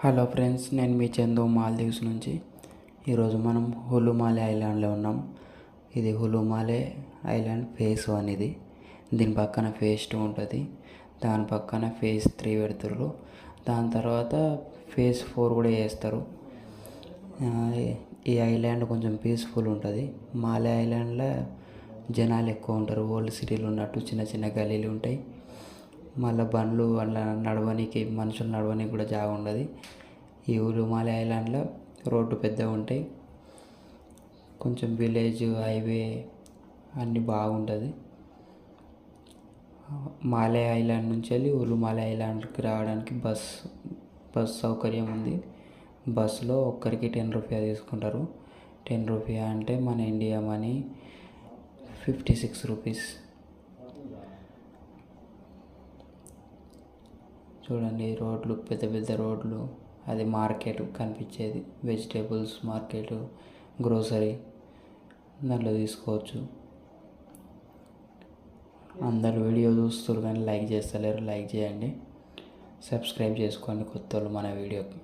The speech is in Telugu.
హలో ఫ్రెండ్స్, నేను మీ చందు మాల్దీవ్స్ నుంచి. ఈరోజు మనం హులుమాలే ఐలాండ్లో ఉన్నాం. ఇది హులుమాలే ఐలాండ్ ఫేజ్ 1. ఇది దీని పక్కన ఫేజ్ 2 ఉంటుంది. దాని పక్కన ఫేజ్ 3 పెడతారు. దాని తర్వాత ఫేజ్ 4 కూడా చేస్తారు. ఈ ఐలాండ్ కొంచెం పీస్ఫుల్ ఉంటుంది. మాలే ఐలాండ్లో జనాలు ఎక్కువ ఉంటారు. ఓల్డ్ సిటీలు ఉన్నట్టు చిన్న చిన్న గల్లీలు ఉంటాయి. మళ్ళీ బండ్లు అలా నడవడానికి, మనుషులు నడవడానికి కూడా జాగా ఉండదు. ఈ హులుమాలే ఐలాండ్లో రోడ్డు పెద్దగా ఉంటాయి. కొంచెం విలేజ్, హైవే అన్నీ బాగుంటుంది. మాలే ఐలాండ్ నుంచి వెళ్ళి హులుమాలే ఐలాండ్కి రావడానికి బస్ సౌకర్యం ఉంది. బస్సులో ఒక్కరికి 10 రూపాయ తీసుకుంటారు. 10 రూపాయ అంటే మన ఇండియా మనీ 56 రూపీస్. చూడండి, రోడ్లు పెద్ద పెద్ద రోడ్లు. అది మార్కెట్ కనిపించేది, వెజిటేబుల్స్ మార్కెట్, గ్రోసరీ దాంట్లో తీసుకోవచ్చు. అందరు వీడియో చూస్తారు కానీ లైక్ చేస్తలేరు. లైక్ చేయండి, సబ్స్క్రైబ్ చేసుకోండి కొత్త వాళ్ళు మన వీడియోకి.